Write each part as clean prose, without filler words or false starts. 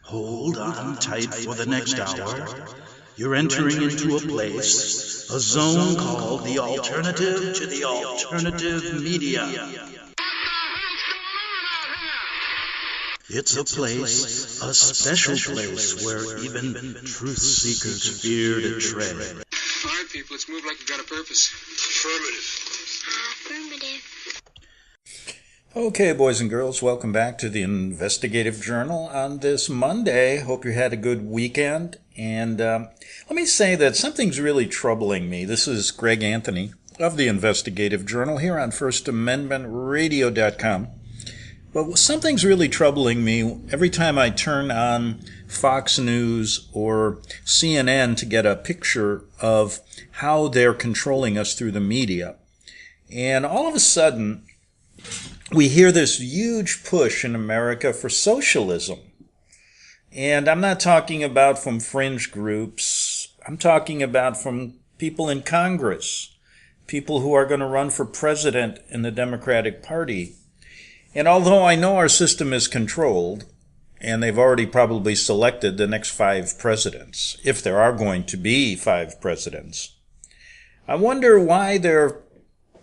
Hold on tight for the next hour. You're entering into a place, a zone called the alternative to the alternative media. It's a place, a special place where even truth seekers fear to tread. All right, people, let's move like we've got a purpose. Affirmative. Okay, boys and girls, welcome back to the Investigative Journal on this Monday. Hope you had a good weekend. And let me say that something's really troubling me. This is Greg Anthony of the Investigative Journal here on FirstAmendmentRadio.net. But something's really troubling me every time I turn on Fox News or CNN to get a picture of how they're controlling us through the media. And all of a sudden, we hear this huge push in America for socialism. And I'm not talking about from fringe groups. I'm talking about from people in Congress, people who are going to run for president in the Democratic Party. And although I know our system is controlled, and they've already probably selected the next 5 presidents, if there are going to be 5 presidents, I wonder why they're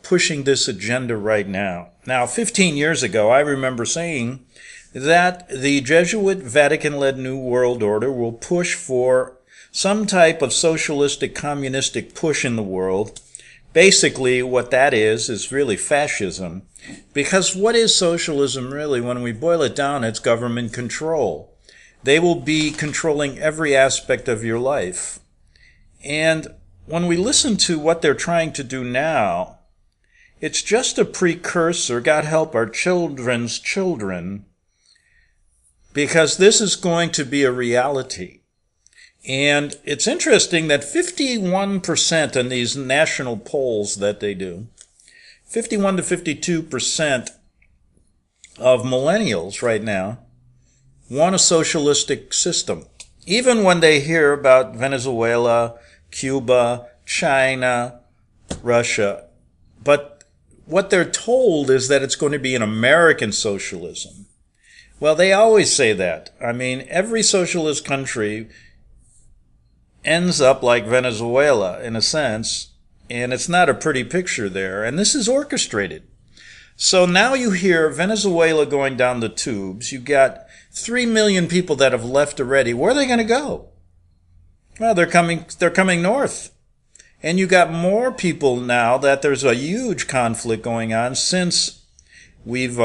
pushing this agenda right now. Now, 15 years ago, I remember saying that the Jesuit Vatican-led New World Order will push for some type of socialistic, communistic push in the world. Basically, what that is really fascism. Because what is socialism really? When we boil it down, it's government control. They will be controlling every aspect of your life. And when we listen to what they're trying to do now, it's just a precursor, God help our children's children, because this is going to be a reality. And it's interesting that 51% in these national polls that they do, 51 to 52% of millennials right now want a socialistic system. Even when they hear about Venezuela, Cuba, China, Russia. But what they're told is that it's going to be an American socialism. Well, they always say that. I mean, every socialist country ends up like Venezuela in a sense, and it's not a pretty picture there. And this is orchestrated. So now you hear Venezuela going down the tubes. You got 3 million people that have left already. Where are they going to go? Well, they're coming north. And you got more people now that there's a huge conflict going on since we've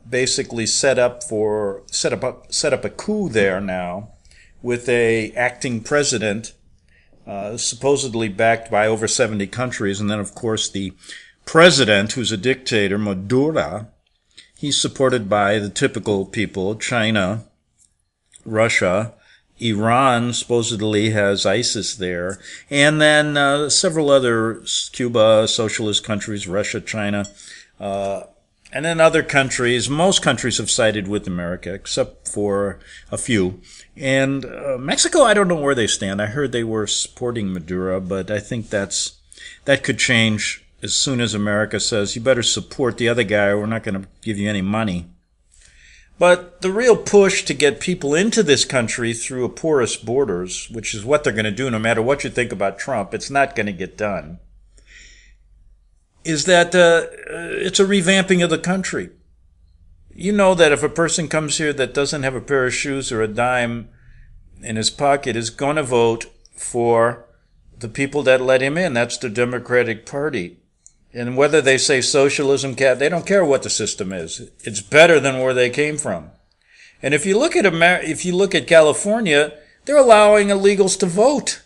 basically set up a coup there now with a acting president, supposedly backed by over 70 countries, and then of course the president, who's a dictator, Maduro. He's supported by the typical people: China, Russia. Iran supposedly has ISIS there, and then several other, Cuba, socialist countries, Russia, China, and then other countries. Most countries have sided with America, except for a few. And Mexico, I don't know where they stand. I heard they were supporting Maduro, but I think that could change as soon as America says, you better support the other guy or we're not going to give you any money. But the real push to get people into this country through a porous borders, which is what they're going to do no matter what you think about Trump, it's not going to get done, is that it's a revamping of the country. You know that if a person comes here that doesn't have a pair of shoes or a dime in his pocket is going to vote for the people that let him in. That's the Democratic Party. And whether they say socialism, they don't care what the system is. It's better than where they came from. And if you look at California, they're allowing illegals to vote.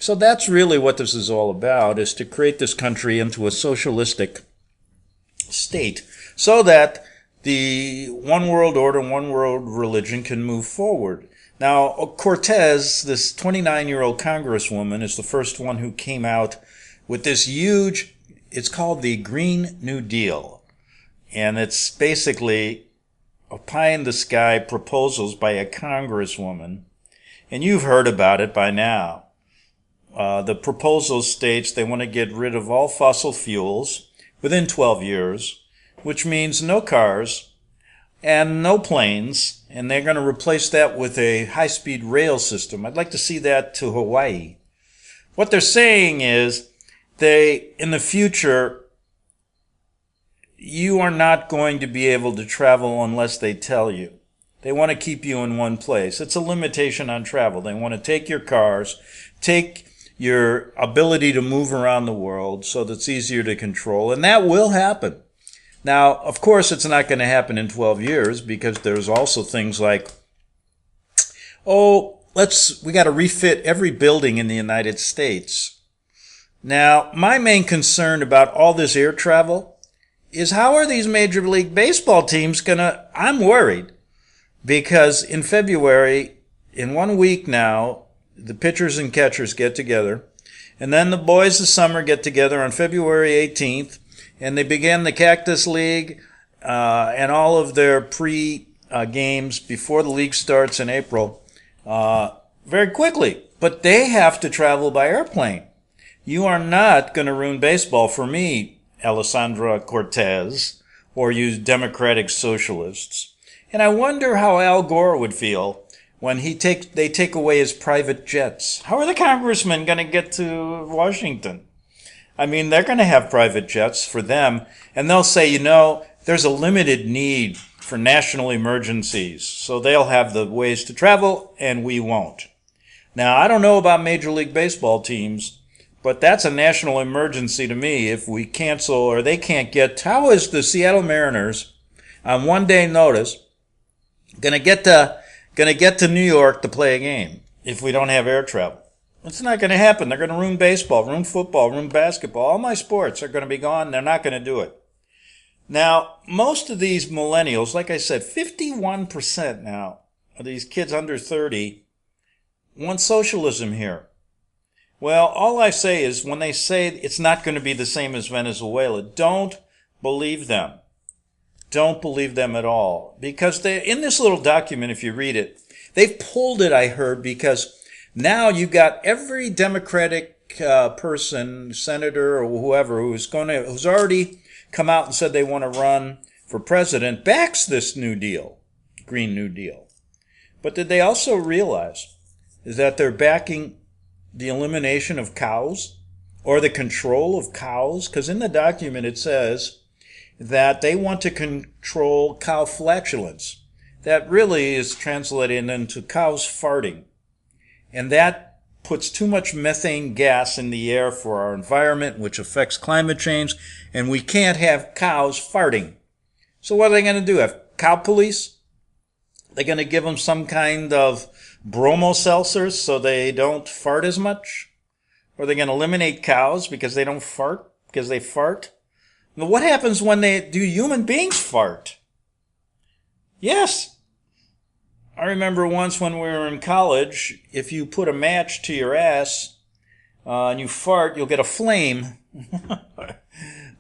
So that's really what this is all about, is to create this country into a socialistic state so that the one world order, one world religion can move forward. Now, Cortez, this 29-year-old congresswoman, is the first one who came out with this huge, it's called the Green New Deal. And it's basically a pie-in-the-sky proposals by a congresswoman. And you've heard about it by now. The proposal states they want to get rid of all fossil fuels within 12 years, which means no cars, and no planes, and they're going to replace that with a high-speed rail system. I'd like to see that to Hawaii. What they're saying is in the future, you are not going to be able to travel unless they tell you. They want to keep you in one place. It's a limitation on travel. They want to take your cars, take your ability to move around the world so that it's easier to control, and that will happen. Now, of course, it's not going to happen in 12 years because there's also things like, we got to refit every building in the United States. Now, my main concern about all this air travel is how are these Major League Baseball teams I'm worried because in February, in 1 week now, the pitchers and catchers get together, and then the boys of summer get together on February 18th, and they begin the Cactus League and all of their pre-games before the league starts in April very quickly. But they have to travel by airplane. You are not going to ruin baseball for me, Alessandra Cortez, or you Democratic socialists. And I wonder how Al Gore would feel when they take away his private jets. How are the congressmen going to get to Washington? I mean, they're going to have private jets for them, and they'll say, there's a limited need for national emergencies, so they'll have the ways to travel, and we won't. Now, I don't know about Major League Baseball teams, but that's a national emergency to me if we cancel or they can't get. How is the Seattle Mariners, on 1 day notice, going to get to New York to play a game if we don't have air travel? It's not going to happen. They're going to ruin baseball, ruin football, ruin basketball. All my sports are going to be gone. They're not going to do it. Now, most of these millennials, like I said, 51% now of these kids under 30 want socialism here. Well, all I say is when they say it's not going to be the same as Venezuela, don't believe them. Don't believe them at all. Because in this little document, if you read it, they've pulled it, I heard, because now you got every Democratic person, senator or whoever, who's already come out and said they want to run for president, backs this New Deal, Green New Deal. But did they also realize is that they're backing the elimination of cows or the control of cows? Because in the document it says that they want to control cow flatulence. That really is translated into cows farting. And that puts too much methane gas in the air for our environment, which affects climate change, and we can't have cows farting. So what are they going to do? Have cow police? They're going to give them some kind of bromo seltzers so they don't fart as much? Or are they going to eliminate cows because they don't fart? Because they fart? Now, what happens when do human beings fart? Yes. I remember once when we were in college, if you put a match to your ass and you fart, you'll get a flame.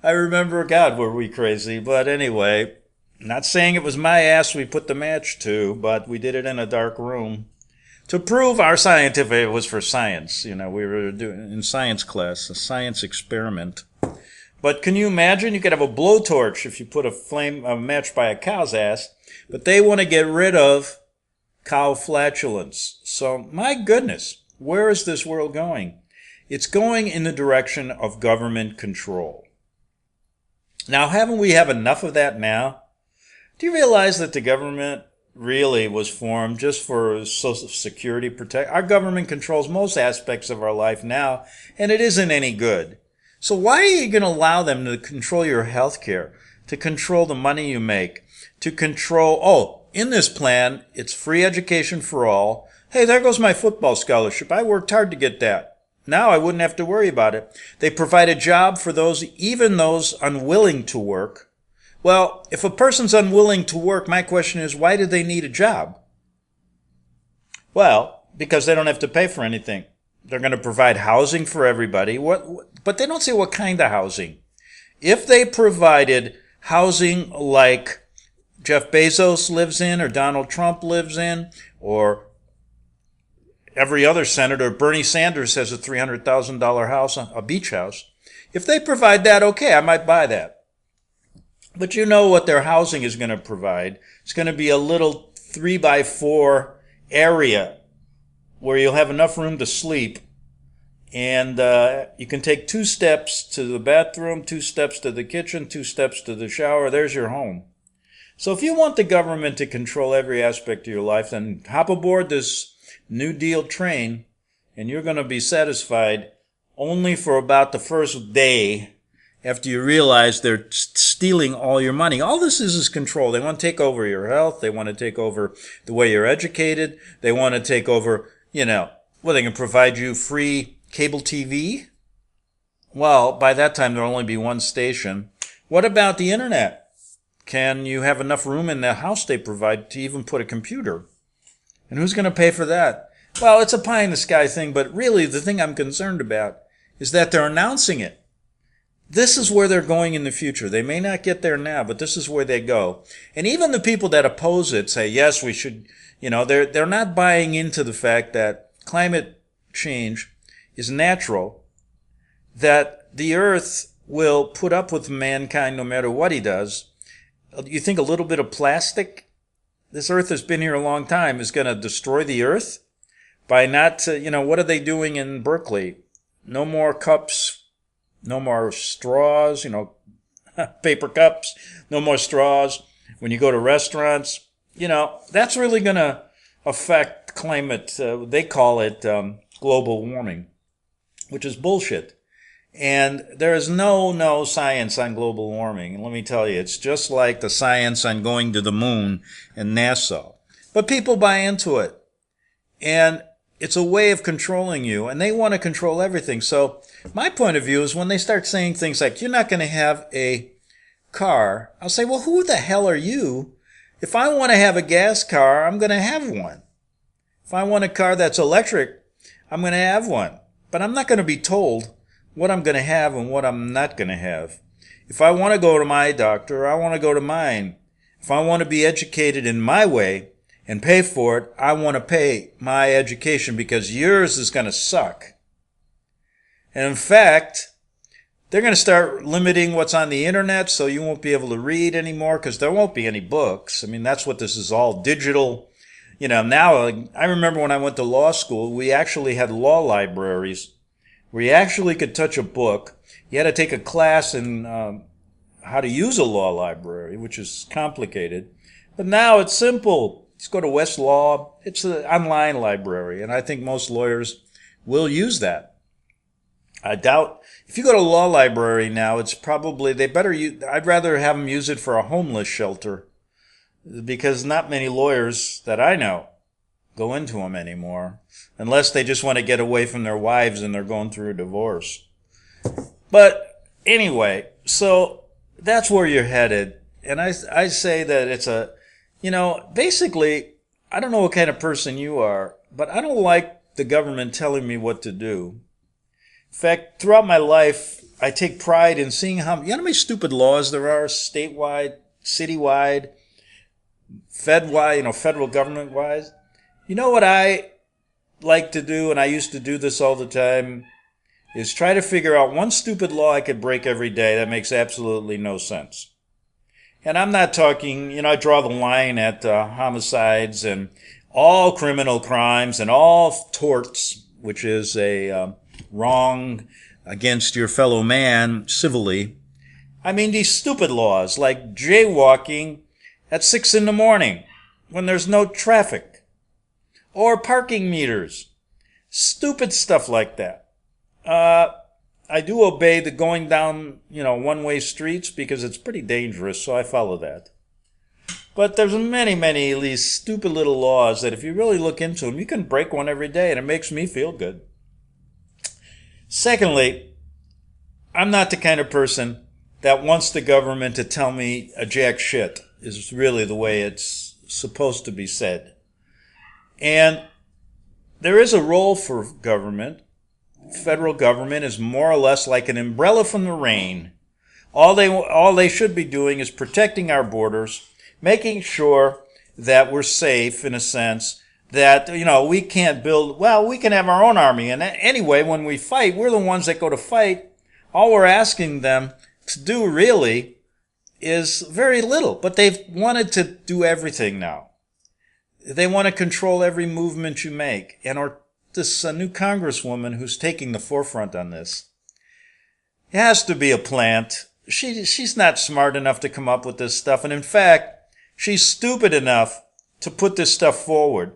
I remember, God, were we crazy. But anyway, not saying it was my ass we put the match to, but we did it in a dark room to prove our scientific, it was for science. We were doing in science class, a science experiment. But can you imagine? You could have a blowtorch if you put a match by a cow's ass, but they want to get rid of cow flatulence. So, my goodness, where is this world going? It's going in the direction of government control. Now, haven't we have enough of that now? Do you realize that the government really was formed just for social security protection? Our government controls most aspects of our life now, and it isn't any good. So why are you going to allow them to control your health care, to control the money you make, to control, in this plan, it's free education for all. Hey, there goes my football scholarship. I worked hard to get that. Now I wouldn't have to worry about it. They provide a job for even those unwilling to work. Well, if a person's unwilling to work, my question is, why do they need a job? Well, because they don't have to pay for anything. They're going to provide housing for everybody. But they don't say what kind of housing. If they provided housing like Jeff Bezos lives in, or Donald Trump lives in, or every other senator, Bernie Sanders has a $300,000 house, a beach house. If they provide that, okay, I might buy that. But you know what their housing is going to provide. It's going to be a little 3x4 area where you'll have enough room to sleep. And you can take 2 steps to the bathroom, 2 steps to the kitchen, 2 steps to the shower. There's your home. So if you want the government to control every aspect of your life, then hop aboard this New Deal train, and you're going to be satisfied only for about the first day after you realize they're stealing all your money. All this is control. They want to take over your health. They want to take over the way you're educated. They want to take over, they can provide you free cable TV. Well, by that time, there'll only be one station. What about the internet? Can you have enough room in the house they provide to even put a computer? And who's going to pay for that? Well, it's a pie in the sky thing, but really the thing I'm concerned about is that they're announcing it. This is where they're going in the future. They may not get there now, but this is where they go. And even the people that oppose it say, yes, we should, they're not buying into the fact that climate change is natural, that the earth will put up with mankind no matter what he does. You think a little bit of plastic? This earth has been here a long time, is going to destroy the earth by not, what are they doing in Berkeley? No more cups, no more straws, paper cups, no more straws. When you go to restaurants, that's really going to affect climate. They call it global warming, which is bullshit. And there is no science on global warming. And let me tell you, it's just like the science on going to the moon and NASA. But people buy into it. And it's a way of controlling you. And they want to control everything. So my point of view is when they start saying things like, you're not going to have a car, I'll say, well, who the hell are you? If I want to have a gas car, I'm going to have one. If I want a car that's electric, I'm going to have one. But I'm not going to be told what I'm going to have and what I'm not going to have. If I want to go to my doctor, I want to go to mine. If I want to be educated in my way and pay for it, I want to pay my education because yours is going to suck. And in fact, they're going to start limiting what's on the internet so you won't be able to read anymore because there won't be any books. I mean, that's what this is all digital. Now I remember when I went to law school, we actually had law libraries where you actually could touch a book. You had to take a class in how to use a law library, which is complicated. But now it's simple. Just go to Westlaw. It's an online library, and I think most lawyers will use that. I doubt if you go to a law library now, it's probably I'd rather have them use it for a homeless shelter because not many lawyers that I know go into them anymore, unless they just want to get away from their wives and they're going through a divorce. But anyway, so that's where you're headed. And I say that it's basically, I don't know what kind of person you are, but I don't like the government telling me what to do. In fact, throughout my life, I take pride in seeing how many stupid laws there are, statewide, citywide, fedwide, federal government-wise. You know what I like to do, and I used to do this all the time, is try to figure out one stupid law I could break every day that makes absolutely no sense. And I'm not talking, I draw the line at homicides and all criminal crimes and all torts, which is a wrong against your fellow man civilly. I mean, these stupid laws like jaywalking at 6 a.m. when there's no traffic. Or parking meters. Stupid stuff like that. I do obey the going down, one-way streets because it's pretty dangerous, so I follow that. But there's many of these stupid little laws that if you really look into them, you can break one every day, and it makes me feel good. Secondly, I'm not the kind of person that wants the government to tell me a jack shit, is really the way it's supposed to be said. And there is a role for government. Federal government is more or less like an umbrella from the rain. All they should be doing is protecting our borders, making sure that we're safe in a sense, that, we can't we can have our own army. And anyway, when we fight, we're the ones that go to fight. All we're asking them to do really is very little, but they've wanted to do everything now. They want to control every movement you make. And this new congresswoman who's taking the forefront on this, it has to be a plant. She's not smart enough to come up with this stuff. And in fact, she's stupid enough to put this stuff forward.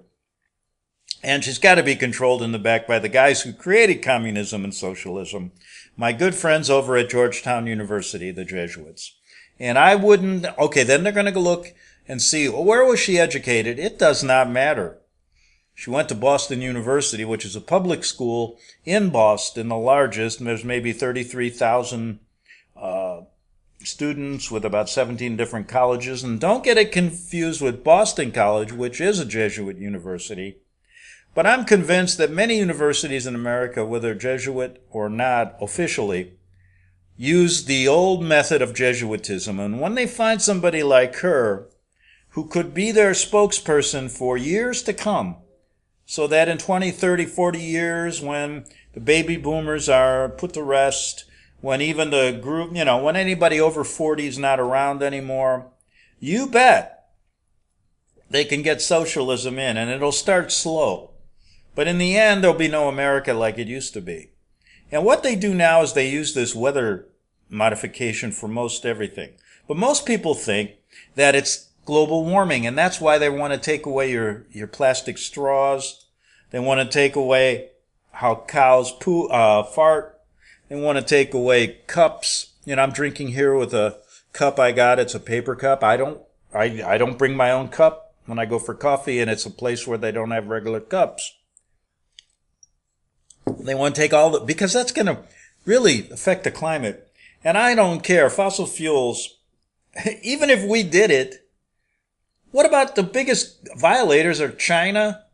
And she's got to be controlled in the back by the guys who created communism and socialism, my good friends over at Georgetown University, the Jesuits. And then they're going to look and see, well, where was she educated? It does not matter. She went to Boston University, which is a public school in Boston, the largest, and there's maybe 33,000 students with about 17 different colleges. And don't get it confused with Boston College, which is a Jesuit university. But I'm convinced that many universities in America, whether Jesuit or not officially, use the old method of Jesuitism. And when they find somebody like her who could be their spokesperson for years to come, so that in 20, 30, 40 years, when the baby boomers are put to rest, when even the group, when anybody over 40 is not around anymore, you bet they can get socialism in, and it'll start slow. But in the end, there'll be no America like it used to be. And what they do now is they use this weather modification for most everything. But most people think that it's global warming, and that's why they want to take away your plastic straws. They want to take away how cows fart. They want to take away cups. I'm drinking here with a cup I got. It's a paper cup. I don't bring my own cup when I go for coffee, and it's a place where they don't have regular cups. They want to take because that's going to really affect the climate. And I don't care. Fossil fuels, even if we did it, what about the biggest violators are China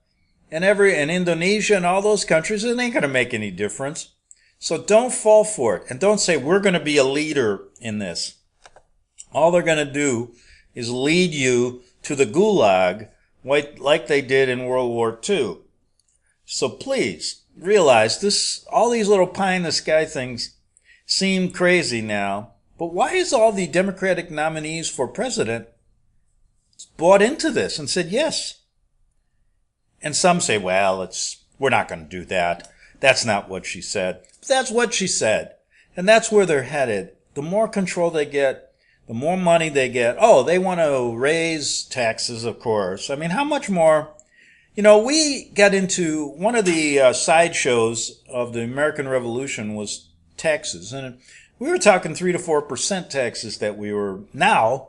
and Indonesia and all those countries? It ain't going to make any difference. So don't fall for it. And don't say we're going to be a leader in this. All they're going to do is lead you to the gulag like they did in World War II. So please realize all these little pie in the sky things seem crazy now. But why is all the Democratic nominees for president bought into this and said yes? And some say, well, we're not going to do that. That's not what she said. But that's what she said. And that's where they're headed. The more control they get, the more money they get. Oh, they want to raise taxes, of course. I mean, how much more? We got into one of the sideshows of the American Revolution was taxes. And we were talking 3 to 4% taxes that we were now.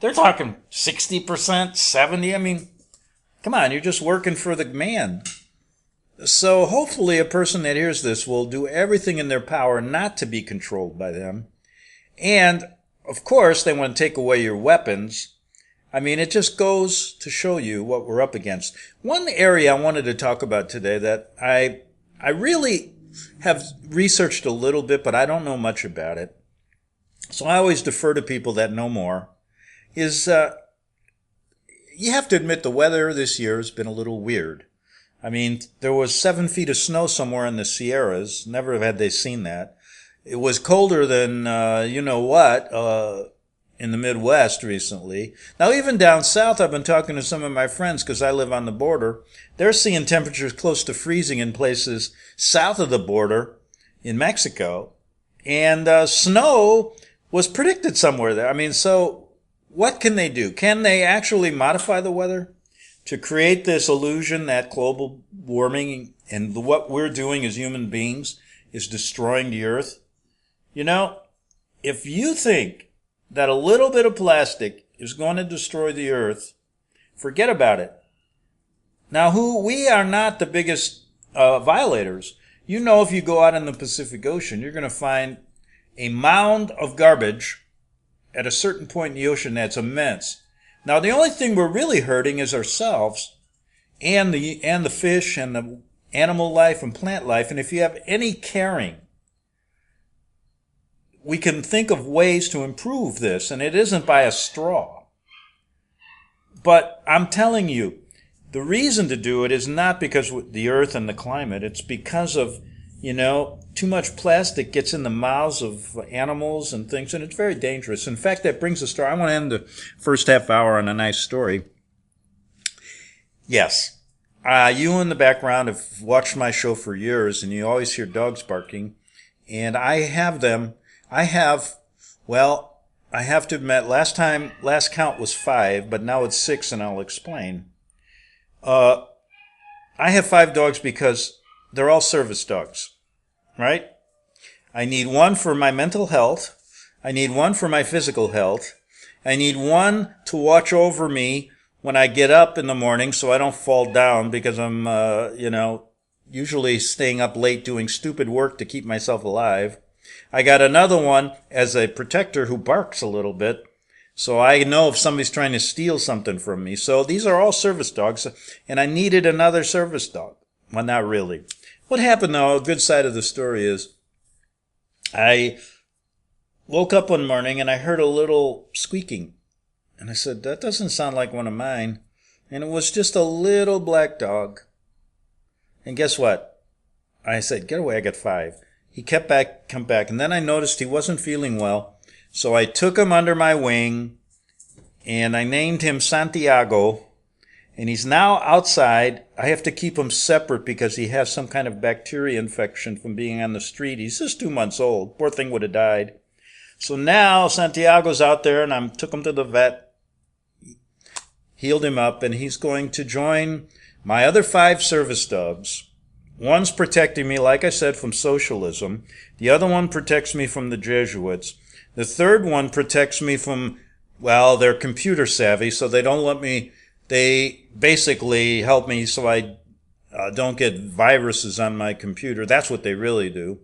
They're talking 60%, 70%. I mean, come on, you're just working for the man. So hopefully a person that hears this will do everything in their power not to be controlled by them. And, of course, they want to take away your weapons. I mean, it just goes to show you what we're up against. One area I wanted to talk about today that I really have researched a little bit, but I don't know much about it. So I always defer to people that know more. Is you have to admit the weather this year has been a little weird. I mean, there was 7 feet of snow somewhere in the Sierras. Never had they seen that. It was colder than in the Midwest recently. Now, even down south, I've been talking to some of my friends because I live on the border. They're seeing temperatures close to freezing in places south of the border in Mexico. And snow was predicted somewhere there. I mean, so what can they do? Can they actually modify the weather to create this illusion that global warming and what we're doing as human beings is destroying the earth? If you think that a little bit of plastic is going to destroy the earth, forget about it. Now, we are not the biggest violators. If you go out in the Pacific Ocean, you're going to find a mound of garbage at a certain point in the ocean that's immense. Now, the only thing we're really hurting is ourselves and the fish and the animal life and plant life. And if you have any caring, we can think of ways to improve this, and it isn't by a straw. But I'm telling you, the reason to do it is not because of the earth and the climate. It's because of too much plastic gets in the mouths of animals and things, and it's very dangerous. In fact, that brings a story. I want to end the first half hour on a nice story. Yes, you in the background have watched my show for years, and you always hear dogs barking, and I have them. I have to admit, last count was 5, but now it's 6, and I'll explain. I have 5 dogs because they're all service dogs, right? I need one for my mental health. I need one for my physical health. I need one to watch over me when I get up in the morning so I don't fall down because I'm, usually staying up late doing stupid work to keep myself alive. I got another one as a protector who barks a little bit, so I know if somebody's trying to steal something from me. So these are all service dogs, and I needed another service dog. Well, not really. What happened, though, a good side of the story is I woke up one morning and I heard a little squeaking. And I said, that doesn't sound like one of mine. And it was just a little black dog. And guess what? I said, get away, I got 5. He come back, and then I noticed he wasn't feeling well. So I took him under my wing, and I named him Santiago. And he's now outside. I have to keep him separate because he has some kind of bacteria infection from being on the street. He's just 2 months old. Poor thing would have died. So now Santiago's out there, and I took him to the vet, healed him up, and he's going to join my other 5 service dogs. One's protecting me, like I said, from socialism. The other one protects me from the Jesuits. The third one protects me from, they're computer savvy, so they don't let me. They basically help me so I don't get viruses on my computer. That's what they really do.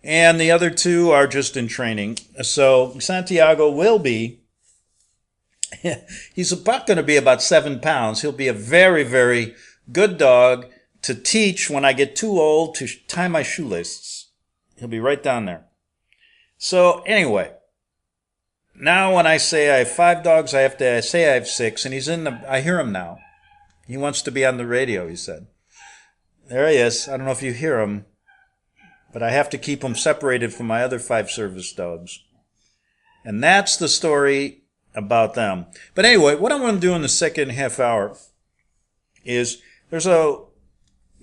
And the other 2 are just in training. So Santiago will be, he's going to be about 7 pounds. He'll be a very, very good dog to teach when I get too old to tie my shoelaces. He'll be right down there. So anyway, now when I say I have 5 dogs, I say I have 6, and I hear him now. He wants to be on the radio, he said. There he is. I don't know if you hear him, but I have to keep him separated from my other 5 service dogs. And that's the story about them. But anyway, what I want to do in the second half hour is there's a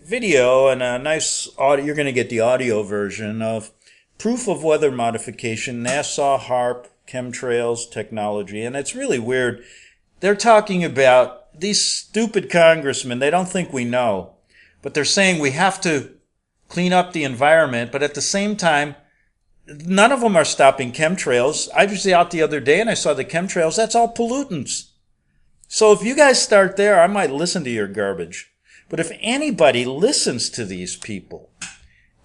video and a nice audio. You're going to get the audio version of proof of weather modification, NASA, HAAR, chemtrails technology. And it's really weird. They're talking about these stupid congressmen. They don't think we know. But they're saying we have to clean up the environment. But at the same time, none of them are stopping chemtrails. I was out the other day and I saw the chemtrails. That's all pollutants. So if you guys start there, I might listen to your garbage. But if anybody listens to these people,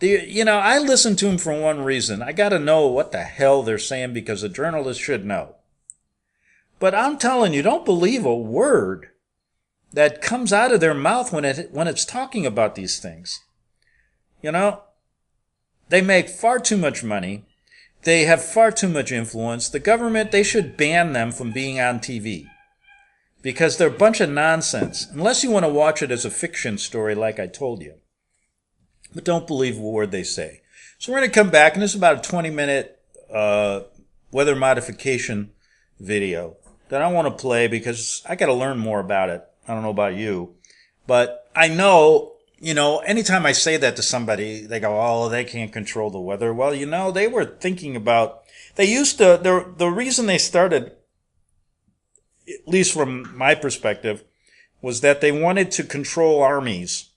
I listen to them for one reason. I got to know what the hell they're saying because a journalist should know. But I'm telling you, don't believe a word that comes out of their mouth when it's talking about these things. They make far too much money. They have far too much influence. The government, they should ban them from being on TV because they're a bunch of nonsense, unless you want to watch it as a fiction story like I told you. But don't believe a word they say. So we're going to come back, and this is about a 20-minute weather modification video that I want to play because I got to learn more about it. I don't know about you, but I know, anytime I say that to somebody, they go, oh, they can't control the weather. Well, they were thinking about, the reason they started, at least from my perspective, was that they wanted to control armies.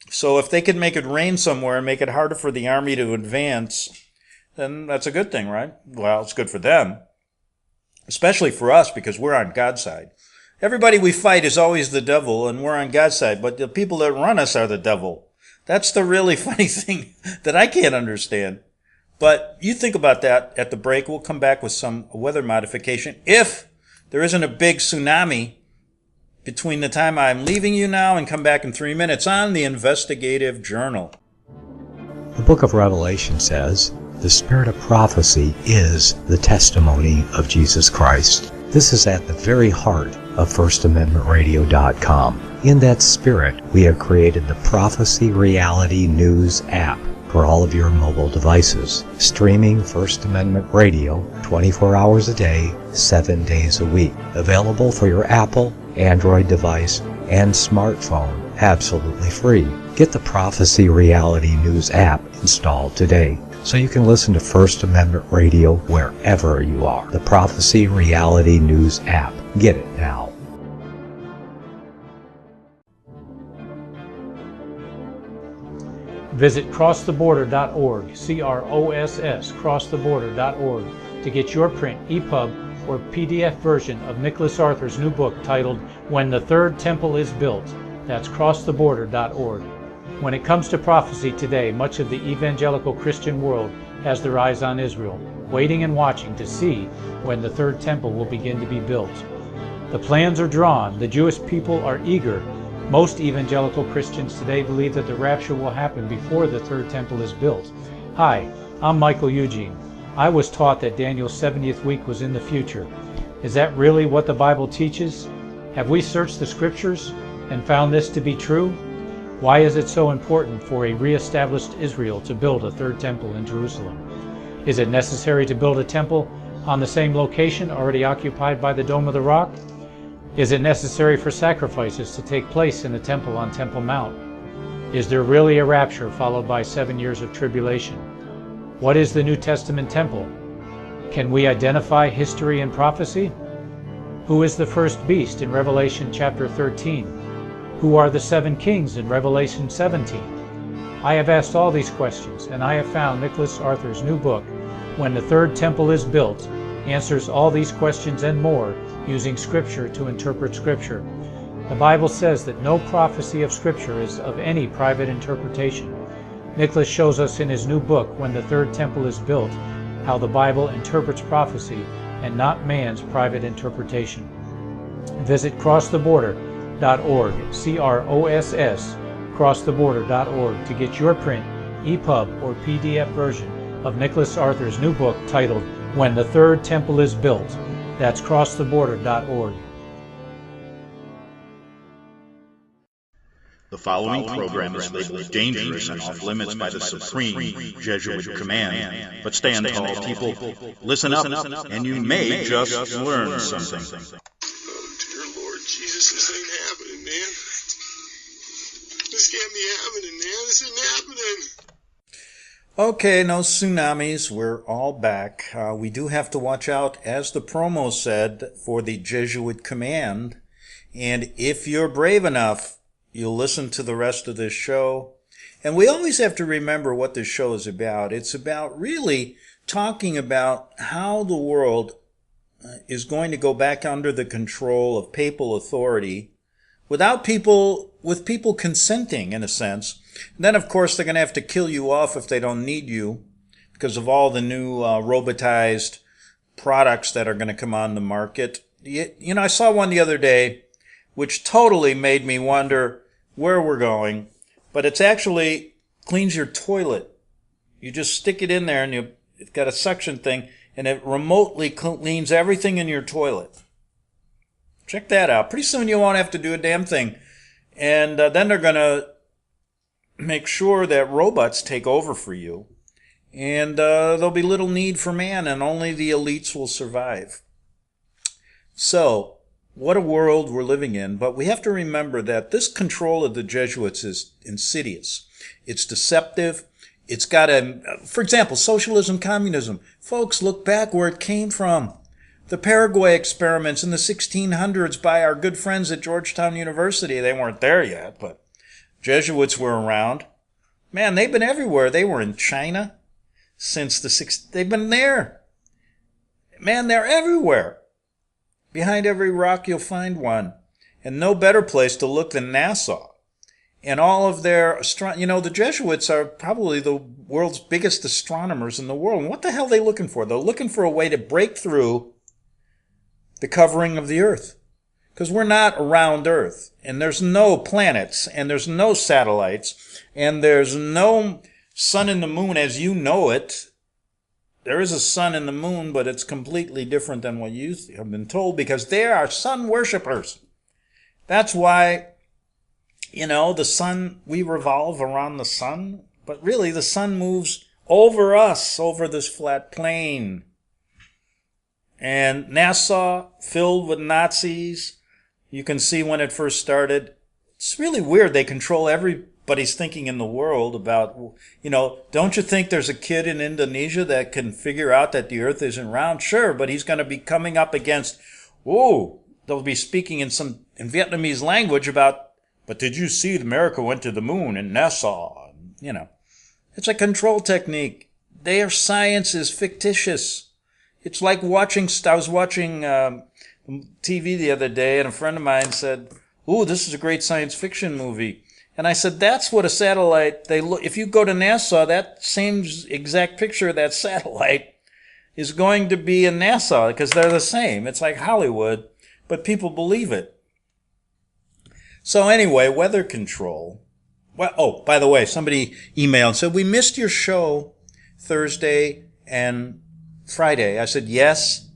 So if they could make it rain somewhere and make it harder for the army to advance, then that's a good thing, right? Well, it's good for them, especially for us because we're on God's side. Everybody we fight is always the devil, and we're on God's side, but the people that run us are the devil. That's the really funny thing that I can't understand. But you think about that at the break. We'll come back with some weather modification. If there isn't a big tsunami between the time I'm leaving you now and come back in 3 minutes on the Investigative Journal. The book of Revelation says, the spirit of prophecy is the testimony of Jesus Christ. This is at the very heart of FirstAmendmentRadio.com. In that spirit, we have created the Prophecy Reality News app, for all of your mobile devices. Streaming First Amendment Radio 24 hours a day, 7 days a week. Available for your Apple, Android device, and smartphone, absolutely free. Get the Prophecy Reality News app installed today so you can listen to First Amendment Radio wherever you are. The Prophecy Reality News app. Get it now. Visit crosstheborder.org, C-R-O-S-S, crosstheborder.org, to get your print, EPUB, or PDF version of Nicholas Arthur's new book titled When the Third Temple is Built. That's crosstheborder.org. When it comes to prophecy today, much of the evangelical Christian world has their eyes on Israel, waiting and watching to see when the third temple will begin to be built. The plans are drawn. The Jewish people are eager. Most evangelical Christians today believe that the rapture will happen before the third temple is built. Hi, I'm Michael Eugene. I was taught that Daniel's 70th week was in the future. Is that really what the Bible teaches? Have we searched the scriptures and found this to be true? Why is it so important for a re-established Israel to build a third temple in Jerusalem? Is it necessary to build a temple on the same location already occupied by the Dome of the Rock? Is it necessary for sacrifices to take place in the temple on Temple Mount? Is there really a rapture followed by 7 years of tribulation? What is the New Testament temple? Can we identify history and prophecy? Who is the first beast in Revelation chapter 13? Who are the 7 kings in Revelation 17? I have asked all these questions, and I have found Nicholas Arthur's new book, When the Third Temple is Built, answers all these questions and more using Scripture to interpret Scripture. The Bible says that no prophecy of Scripture is of any private interpretation. Nicholas shows us in his new book, When the Third Temple is Built, how the Bible interprets prophecy and not man's private interpretation. Visit crosstheborder.org, C-R-O-S-S, crosstheborder.org, to get your print, EPUB, or PDF version of Nicholas Arthur's new book titled When the Third Temple is Built. That's crosstheborder.org. The following program is labeled dangerous and off limits by the supreme Jesuit command. But stand tall, people. Listen up, and you may just learn something. Oh, dear Lord Jesus, this ain't happening, man. This can't be happening, man. This isn't happening. Okay, no tsunamis. We're all back. We do have to watch out, as the promo said, for the Jesuit command. And if you're brave enough, you'll listen to the rest of this show. And we always have to remember what this show is about. It's about really talking about how the world is going to go back under the control of papal authority with people consenting, in a sense. And then, of course, they're going to have to kill you off if they don't need you because of all the new robotized products that are going to come on the market. You know, I saw one the other day which totally made me wonder where we're going, but it's actually cleans your toilet. You just stick it in there and it's got a suction thing and it remotely cleans everything in your toilet. Check that out. Pretty soon you won't have to do a damn thing. And then they're going to make sure that robots take over for you. And there'll be little need for man, and only the elites will survive. So, what a world we're living in. But we have to remember that this control of the Jesuits is insidious. It's deceptive. It's got for example, socialism, communism. Folks, look back where it came from. The Paraguay experiments in the 1600s by our good friends at Georgetown University. They weren't there yet, but Jesuits were around. Man, they've been everywhere. They were in China since they've been there. Man, they're everywhere. Behind every rock you'll find one. And no better place to look than Nassau. And all of their, the Jesuits are probably the world's biggest astronomers in the world. And what the hell are they looking for? They're looking for a way to break through the covering of the earth. Because we're not around Earth. And there's no planets. And there's no satellites. And there's no sun and the moon as you know it. There is a sun and the moon, but it's completely different than what you have been told. Because they are sun worshippers. That's why, the sun, we revolve around the sun. But really, the sun moves over us, over this flat plane. And Nassau, filled with Nazis, you can see when it first started. It's really weird. They control everybody's thinking in the world about, don't you think there's a kid in Indonesia that can figure out that the earth isn't round? Sure, but he's going to be coming up against, they'll be speaking in Vietnamese language about, but did you see America went to the moon in Nassau? It's a control technique. Their science is fictitious. It's like I was watching TV the other day, and a friend of mine said, this is a great science fiction movie. And I said, that's what a satellite, if you go to Nassau, that same exact picture of that satellite is going to be in Nassau, because they're the same. It's like Hollywood, but people believe it. So anyway, weather control. Well, by the way, somebody emailed and said, we missed your show Thursday and Friday. I said, yes.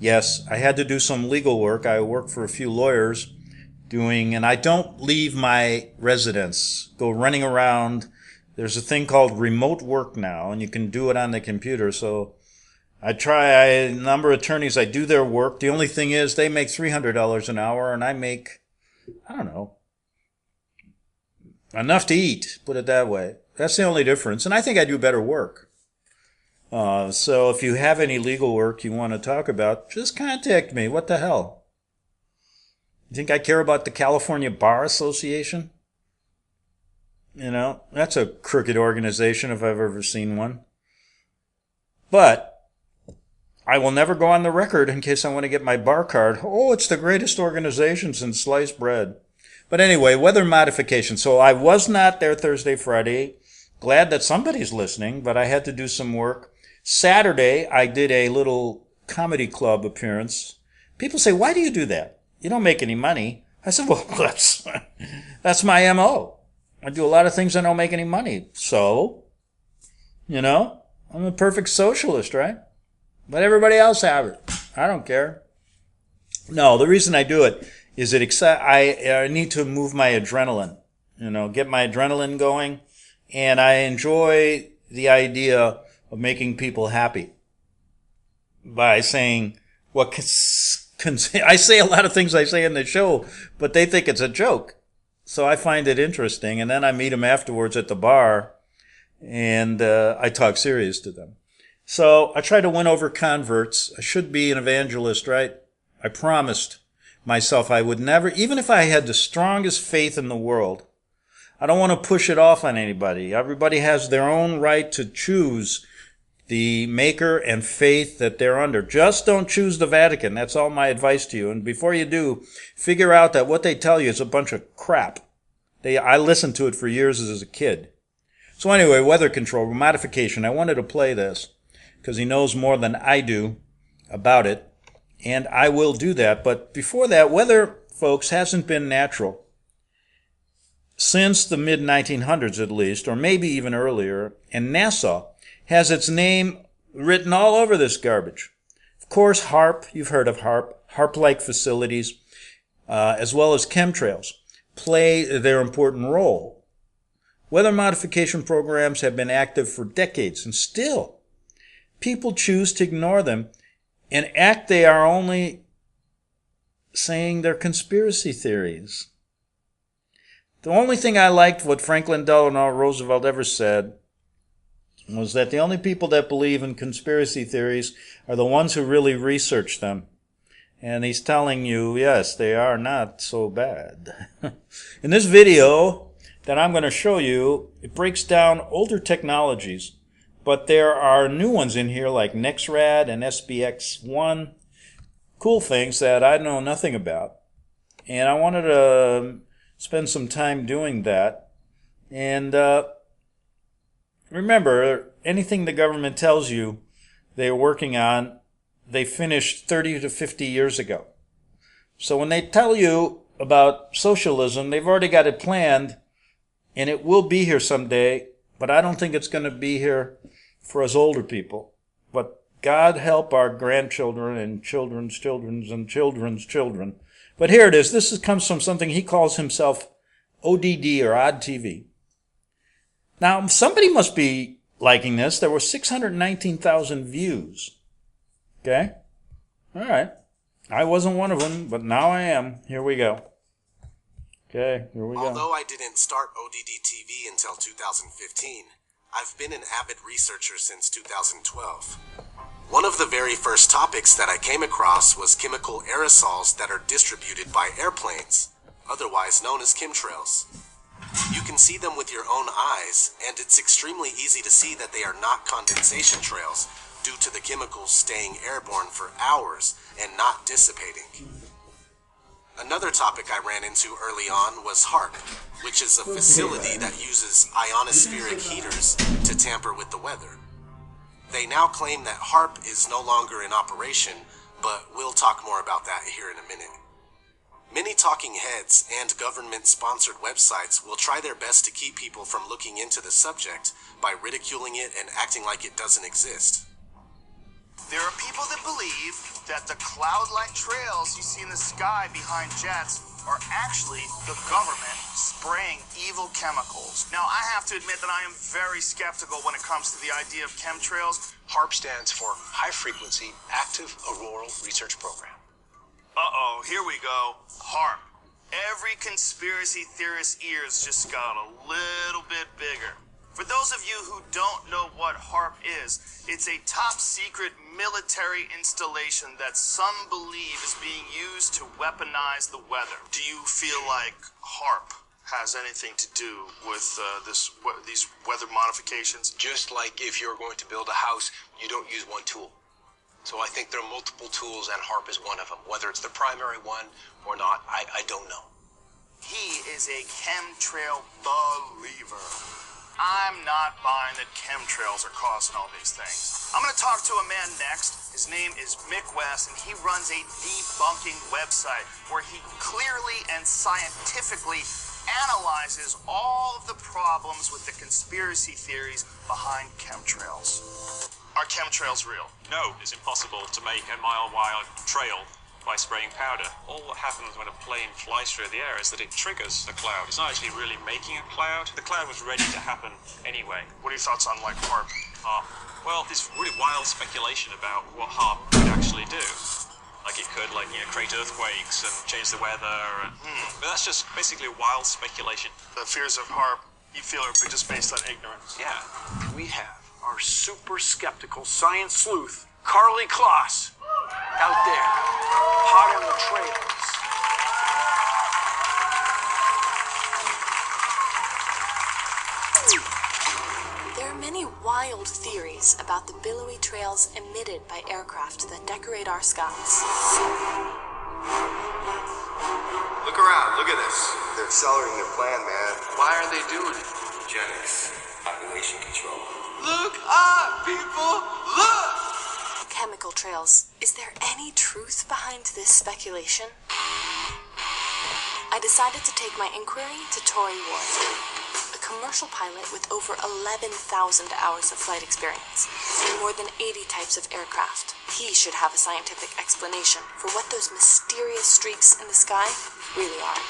I had to do some legal work. I work for a few lawyers and I don't leave my residence, go running around. There's a thing called remote work now, and you can do it on the computer. So a number of attorneys, I do their work. The only thing is they make $300 an hour, and I make, enough to eat, put it that way. That's the only difference. And I think I do better work. So if you have any legal work you want to talk about, just contact me. What the hell? You think I care about the California Bar Association? That's a crooked organization if I've ever seen one. But I will never go on the record in case I want to get my bar card. It's the greatest organization since sliced bread. But anyway, weather modification. So I was not there Thursday, Friday. Glad that somebody's listening, but I had to do some work. Saturday, I did a little comedy club appearance. People say, why do you do that? You don't make any money. I said, well, that's my MO. I do a lot of things that don't make any money. So, I'm a perfect socialist, right? Let everybody else have it. I don't care. No, the reason I do it is that I need to move my adrenaline, get my adrenaline going. And I enjoy the idea of making people happy by saying I say a lot of things I say in the show, but they think it's a joke. So I find it interesting. And then I meet them afterwards at the bar, and I talk serious to them. So I try to win over converts. I should be an evangelist, right? I promised myself I would never, even if I had the strongest faith in the world, I don't want to push it off on anybody. Everybody has their own right to choose the maker and faith that they're under. Just don't choose the Vatican. That's all my advice to you. And before you do, figure out that what they tell you is a bunch of crap. I listened to it for years as a kid. So anyway, weather control, modification. I wanted to play this because he knows more than I do about it. And I will do that. But before that, weather, folks, hasn't been natural since the mid-1900s at least, or maybe even earlier. And Nassau has its name written all over this garbage. Of course, HAARP, you've heard of HAARP, HAARP-like facilities, as well as chemtrails, play their important role. Weather modification programs have been active for decades, and still, people choose to ignore them and act they are only saying they're conspiracy theories. The only thing I liked what Franklin Delano Roosevelt ever said was that the only people that believe in conspiracy theories are the ones who really research them. And he's telling you, yes, they are not so bad. In this video that I'm going to show you, it breaks down older technologies, but there are new ones in here like NexRad and SBX1, cool things that I know nothing about. And I wanted to spend some time doing that. And remember, anything the government tells you they're working on, they finished 30 to 50 years ago. So when they tell you about socialism, they've already got it planned, and it will be here someday, but I don't think it's going to be here for us older people. But God help our grandchildren and children's children's and children's children. But here it is. This comes from something he calls himself ODD, or Odd TV. Now, somebody must be liking this. There were 619,000 views. Okay? All right. I wasn't one of them, but now I am. Here we go. Okay, here we go. Although I didn't start ODD TV until 2015, I've been an avid researcher since 2012. One of the very first topics that I came across was chemical aerosols that are distributed by airplanes, otherwise known as chemtrails. You can see them with your own eyes, and it's extremely easy to see that they are not condensation trails due to the chemicals staying airborne for hours and not dissipating. Another topic I ran into early on was HAAR, which is a facility that uses ionospheric heaters to tamper with the weather. They now claim that HAAR is no longer in operation, but we'll talk more about that here in a minute. Many talking heads and government-sponsored websites will try their best to keep people from looking into the subject by ridiculing it and acting like it doesn't exist. There are people that believe that the cloud-like trails you see in the sky behind jets are actually the government spraying evil chemicals. Now, I have to admit that I am very skeptical when it comes to the idea of chemtrails. HAARP stands for High Frequency Active Auroral Research Program. Uh-oh, here we go. HAARP. Every conspiracy theorist's ears just got a little bit bigger. For those of you who don't know what HAARP is, it's a top-secret military installation that some believe is being used to weaponize the weather. Do you feel like HAARP has anything to do with these weather modifications? Just like if you're going to build a house, you don't use one tool. So I think there are multiple tools, and HAARP is one of them. Whether it's the primary one or not, I don't know. He is a chemtrail believer. I'm not buying that chemtrails are causing all these things. I'm going to talk to a man next. His name is Mick West, and he runs a debunking website where he clearly and scientifically analyzes all of the problems with the conspiracy theories behind chemtrails. Are chemtrails real? No, it's impossible to make a mile-wide trail by spraying powder. All that happens when a plane flies through the air is that it triggers a cloud. It's not actually really making a cloud. The cloud was ready to happen anyway. What are your thoughts on, like, HAARP? Well, there's really wild speculation about what HAARP could actually do. Like it could, create earthquakes and change the weather. But that's just basically wild speculation. The fears of HAARP, you feel, are just based on ignorance. Yeah. We have our super skeptical science sleuth, Carly Kloss, out there, hot on the trails. There are many wild theories about the billowy trails emitted by aircraft that decorate our skies. Look around, look at this. They're accelerating their plan, man. Why are they doing it? Eugenics, population control. Look up, people, look! Chemical trails. Is there any truth behind this speculation? I decided to take my inquiry to Tory Ward, a commercial pilot with over 11,000 hours of flight experience and more than 80 types of aircraft. He should have a scientific explanation for what those mysterious streaks in the sky really are.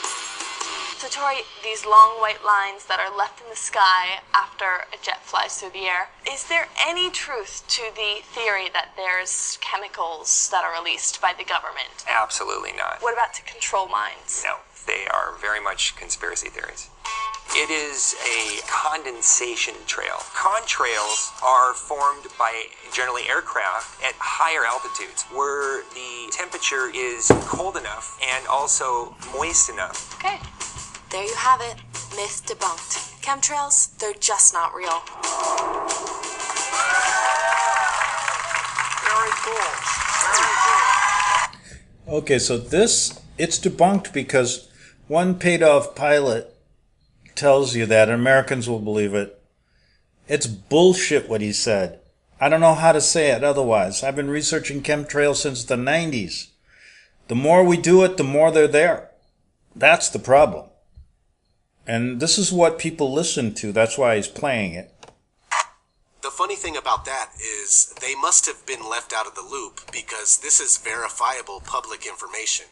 So Tory, these long white lines that are left in the sky after a jet flies through the air, is there any truth to the theory that there's chemicals that are released by the government? Absolutely not. What about to control minds? No, they are very much conspiracy theories. It is a condensation trail. Contrails are formed by generally aircraft at higher altitudes where the temperature is cold enough and also moist enough. Okay. There you have it. Myth debunked. Chemtrails, they're just not real. Very cool. Very cool. Okay, so it's debunked because one paid-off pilot tells you that, and Americans will believe it. It's bullshit what he said. I don't know how to say it otherwise. I've been researching chemtrails since the 90s. The more we do it, the more they're there. That's the problem. And this is what people listen to. That's why he's playing it. The funny thing about that is they must have been left out of the loop because this is verifiable public information.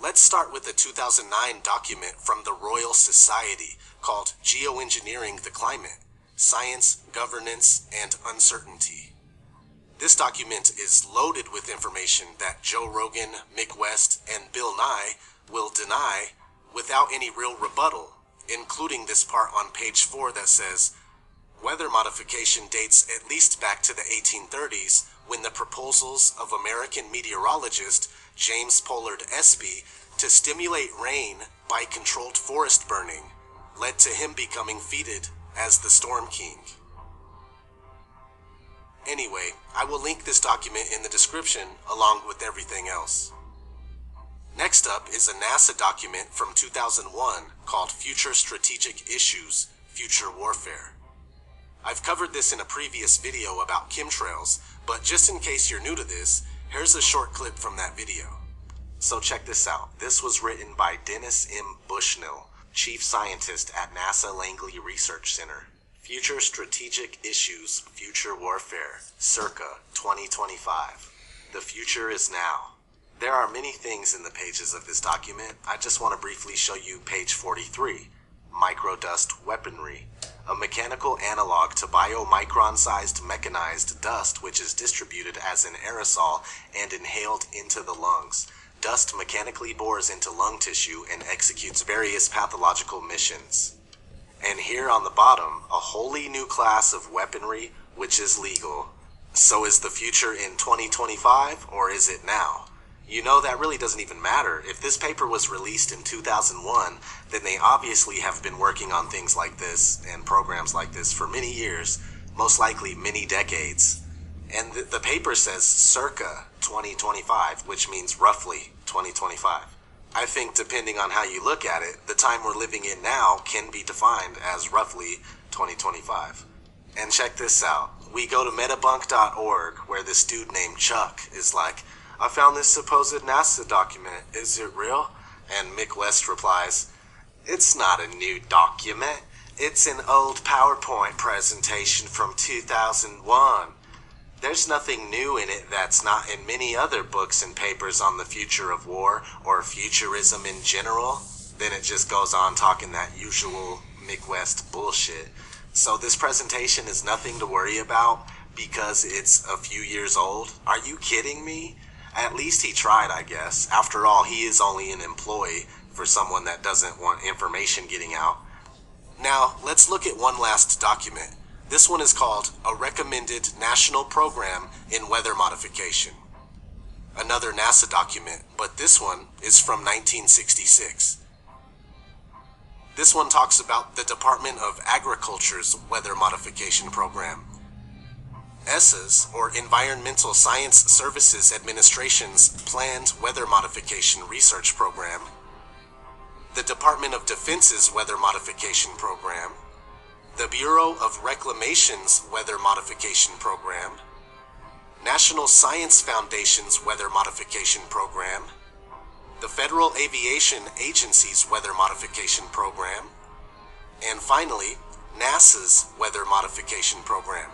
Let's start with a 2009 document from the Royal Society called Geoengineering the Climate, Science, Governance, and Uncertainty. This document is loaded with information that Joe Rogan, Mick West, and Bill Nye will deny without any real rebuttal, including this part on page 4 that says, weather modification dates at least back to the 1830s when the proposals of American meteorologist James Pollard Espy to stimulate rain by controlled forest burning led to him becoming feted as the Storm King. Anyway, I will link this document in the description along with everything else. Next up is a NASA document from 2001 called Future Strategic Issues, Future Warfare. I've covered this in a previous video about chemtrails, but just in case you're new to this, here's a short clip from that video. So check this out. This was written by Dennis M. Bushnell, Chief Scientist at NASA Langley Research Center. Future Strategic Issues, Future Warfare, circa 2025. The future is now. There are many things in the pages of this document. I just want to briefly show you page 43, Microdust Weaponry, a mechanical analog to biomicron-sized mechanized dust which is distributed as an aerosol and inhaled into the lungs. Dust mechanically bores into lung tissue and executes various pathological missions. And here on the bottom, a wholly new class of weaponry which is legal. So is the future in 2025 or is it now? You know, that really doesn't even matter. If this paper was released in 2001, then they obviously have been working on things like this and programs like this for many years, most likely many decades. And the paper says circa 2025, which means roughly 2025. I think depending on how you look at it, the time we're living in now can be defined as roughly 2025. And check this out. We go to metabunk.org where this dude named Chuck is like, I found this supposed NASA document. Is it real? And Mick West replies, it's not a new document. It's an old PowerPoint presentation from 2001. There's nothing new in it that's not in many other books and papers on the future of war or futurism in general. Then it just goes on talking that usual Mick West bullshit. So this presentation is nothing to worry about because it's a few years old. Are you kidding me? At least he tried, I guess. After all, he is only an employee for someone that doesn't want information getting out. Now, let's look at one last document. This one is called A Recommended National Program in Weather Modification. Another NASA document, but this one is from 1966. This one talks about the Department of Agriculture's Weather Modification Program. ESSA's, or Environmental Science Services Administration's Planned Weather Modification Research Program, the Department of Defense's Weather Modification Program, the Bureau of Reclamation's Weather Modification Program, National Science Foundation's Weather Modification Program, the Federal Aviation Agency's Weather Modification Program, and finally, NASA's Weather Modification Program.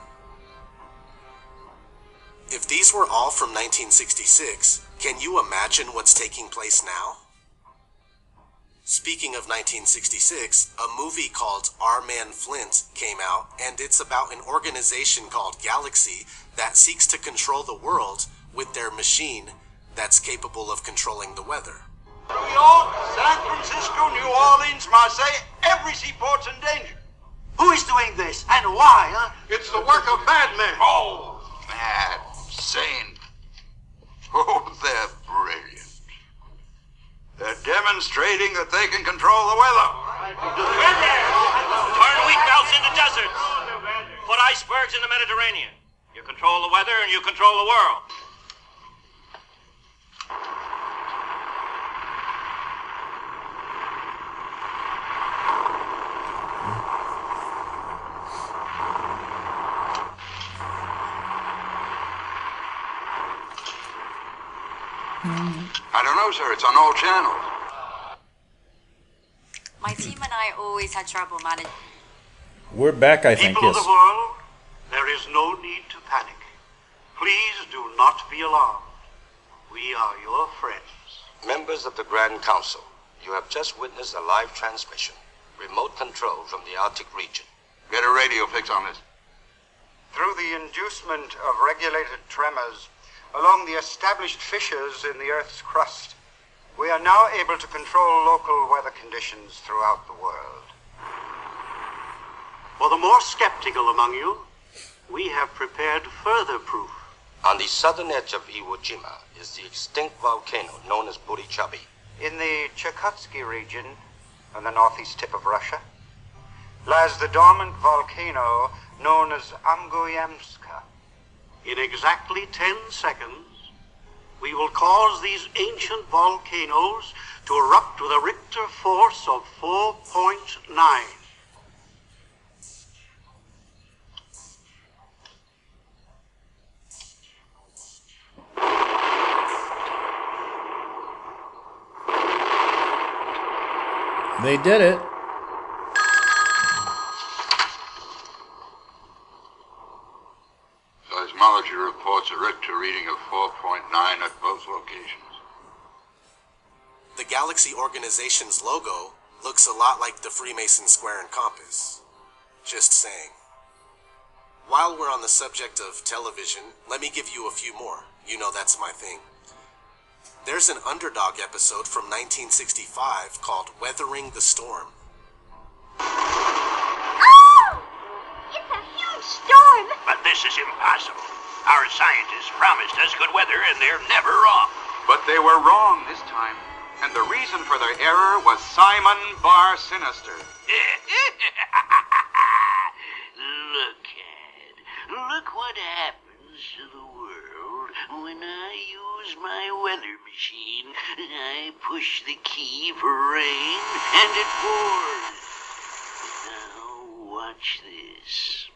If these were all from 1966, can you imagine what's taking place now? Speaking of 1966, a movie called Man Flint came out, and it's about an organization called Galaxy that seeks to control the world with their machine that's capable of controlling the weather. New York, San Francisco, New Orleans, Marseille, every seaport's in danger. Who is doing this and why, huh? It's the work of madmen. Oh, mad, sane. Oh, they're brilliant. They're demonstrating that they can control the weather. Turn wheat belts into deserts. Put icebergs in the Mediterranean. You control the weather and you control the world. I don't know, sir. It's on all channels. My team and I always had trouble managing. We're back, I think, People yes. of the world, there is no need to panic. Please do not be alarmed. We are your friends. Members of the Grand Council, you have just witnessed a live transmission, remote control from the Arctic region. Get a radio fix on this. Through the inducement of regulated tremors along the established fissures in the Earth's crust, we are now able to control local weather conditions throughout the world. For the more skeptical among you, we have prepared further proof. On the southern edge of Iwo Jima is the extinct volcano known as Burichabi. In the Chukotsky region, on the northeast tip of Russia, lies the dormant volcano known as Amgoyamska. In exactly 10 seconds, we will cause these ancient volcanoes to erupt with a Richter force of 4.9. They did it. Seismology reports a Richter reading of 4.9 at both locations. The Galaxy Organization's logo looks a lot like the Freemason square and compass. Just saying. While we're on the subject of television, let me give you a few more. You know that's my thing. There's an Underdog episode from 1965 called Weathering the Storm. Oh! It's a huge storm! But this is impossible. Our scientists promised us good weather, and they're never wrong. But they were wrong this time. And the reason for their error was Simon Bar Sinister. Look what happens to the world when I use my weather machine. I push the key for rain, and it pours. Now watch this.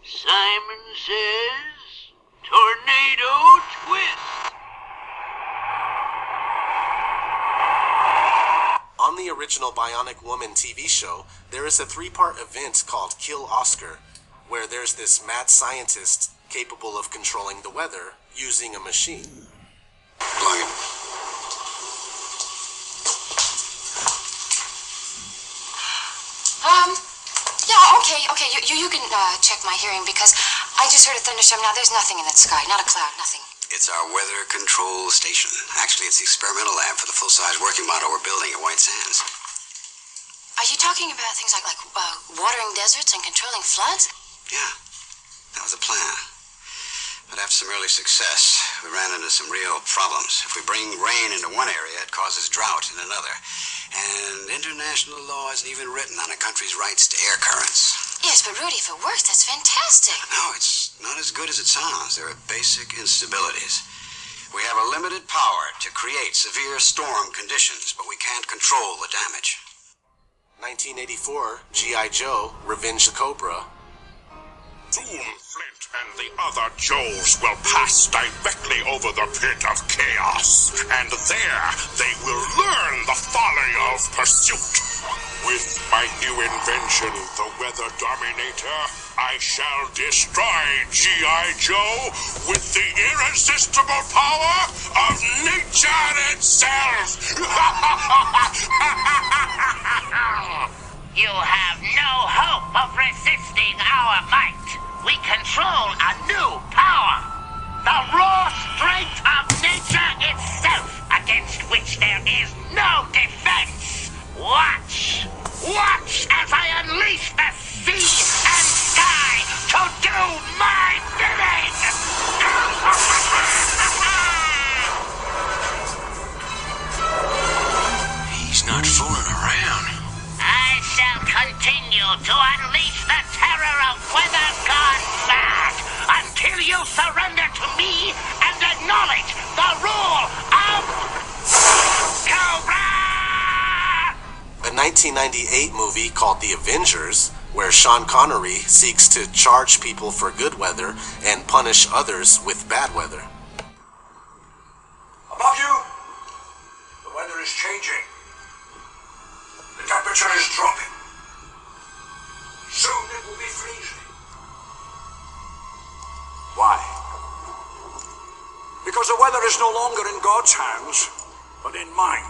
Simon says, tornado twist. On the original Bionic Woman TV show, there is a 3-part event called Kill Oscar, where there's this mad scientist capable of controlling the weather using a machine. Okay, you can check my hearing because I just heard a thunderstorm. Now there's nothing in that sky, not a cloud, nothing. It's our weather control station. Actually, it's the experimental lab for the full-size working model we're building at White Sands. Are you talking about things like watering deserts and controlling floods? Yeah, that was the plan. But after some early success, we ran into some real problems. If we bring rain into one area, it causes drought in another. And international law isn't even written on a country's rights to air currents. Yes, but Rudy, if it works, that's fantastic. No, it's not as good as it sounds. There are basic instabilities. We have a limited power to create severe storm conditions, but we can't control the damage. 1984, G.I. Joe, Revenge the Cobra. Soon Flint and the other Joes will pass directly over the pit of chaos, and there they will learn the folly of pursuit. With my new invention, the Weather Dominator, I shall destroy G.I. Joe with the irresistible power of nature itself! You have no hope of resisting our might. We control a new power. The raw strength of nature itself, against which there is no defense. Watch. Watch as I unleash the sea and sky to do my bidding. He's not fooling around. I shall continue to unleash the terror of weather gone mad until you surrender to me and acknowledge the rule of Cobra! A 1998 movie called The Avengers, where Sean Connery seeks to charge people for good weather and punish others with bad weather. Above you, the weather is changing. The temperature is dropping. Soon it will be freezing. Why? Because the weather is no longer in God's hands. but in mind.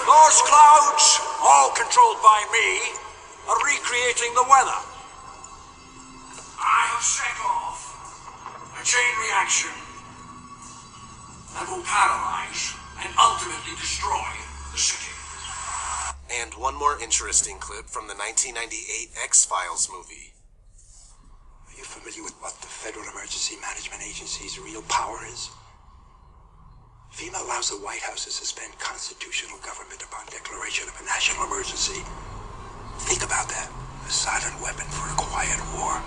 Those clouds, all controlled by me, are recreating the weather. I have set off a chain reaction that will paralyze and ultimately destroy the city. And one more interesting clip from the 1998 XFiles movie. Are you familiar with what the Federal Emergency Management Agency's real power is? FEMA allows the White House to suspend constitutional government upon declaration of a national emergency. Think about that. A silent weapon for a quiet war.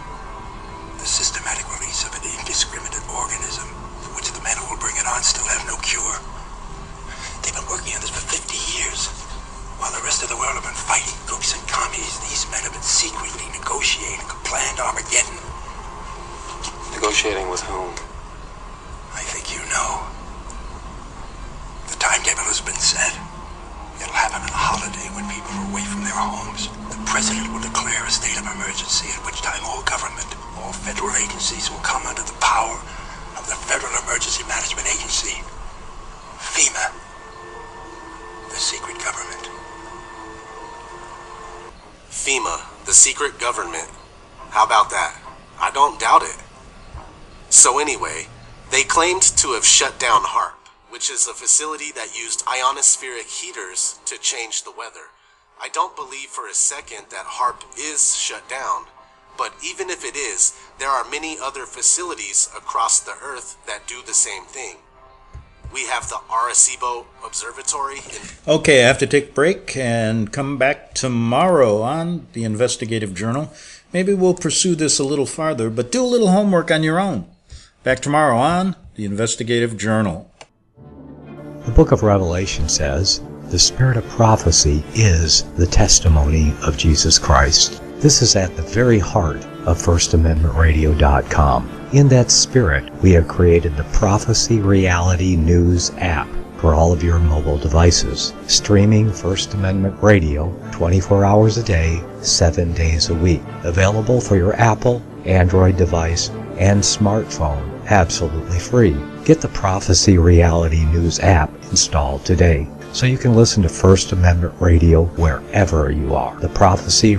The systematic release of an indiscriminate organism for which the men who will bring it on still have no cure. They've been working on this for 50 years. While the rest of the world have been fighting gooks and commies, these men have been secretly negotiating a planned Armageddon. Negotiating with whom? I think you know. The timetable has been set. It'll happen on a holiday when people are away from their homes. The president will declare a state of emergency, at which time all government, all federal agencies will come under the power of the Federal Emergency Management Agency, FEMA, the secret government. FEMA, the secret government. How about that? I don't doubt it. So anyway, they claimed to have shut down HAAR, which is a facility that used ionospheric heaters to change the weather. I don't believe for a second that HAAR is shut down, but even if it is, there are many other facilities across the Earth that do the same thing. We have the Arecibo Observatory. Okay, I have to take a break and come back tomorrow on the Investigative Journal. Maybe we'll pursue this a little farther, but do a little homework on your own. Back tomorrow on the Investigative Journal. The book of Revelation says, "The spirit of prophecy is the testimony of Jesus Christ." This is at the very heart of FirstAmendmentRadio.com. In that spirit, we have created the Prophecy Reality News app for all of your mobile devices, streaming First Amendment Radio 24 hours a day, 7 days a week. Available for your Apple, Android device, and smartphone, absolutely free. Get the Prophecy Reality News app installed today so you can listen to First Amendment Radio wherever you are. The Prophecy.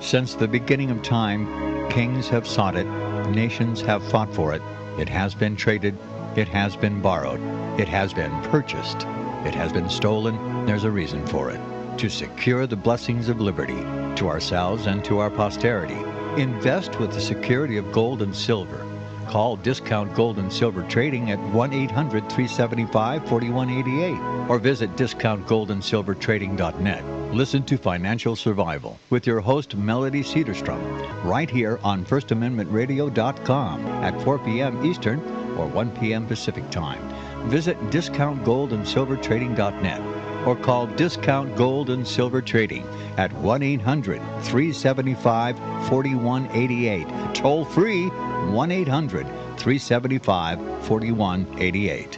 Since the beginning of time, kings have sought it, nations have fought for it. It has been traded, it has been borrowed, it has been purchased, it has been stolen. There's a reason for it. To secure the blessings of liberty to ourselves and to our posterity. Invest with the security of gold and silver. Call Discount Gold and Silver Trading at 1-800-375-4188 or visit discountgoldandsilvertrading.net. Listen to Financial Survival with your host Melody Cedarstrom right here on FirstAmendmentRadio.com at 4 p.m. Eastern or 1 p.m. Pacific Time. Visit discountgoldandsilvertrading.net or call Discount Gold and Silver Trading at 1-800-375-4188. Toll free 1-800-375-4188.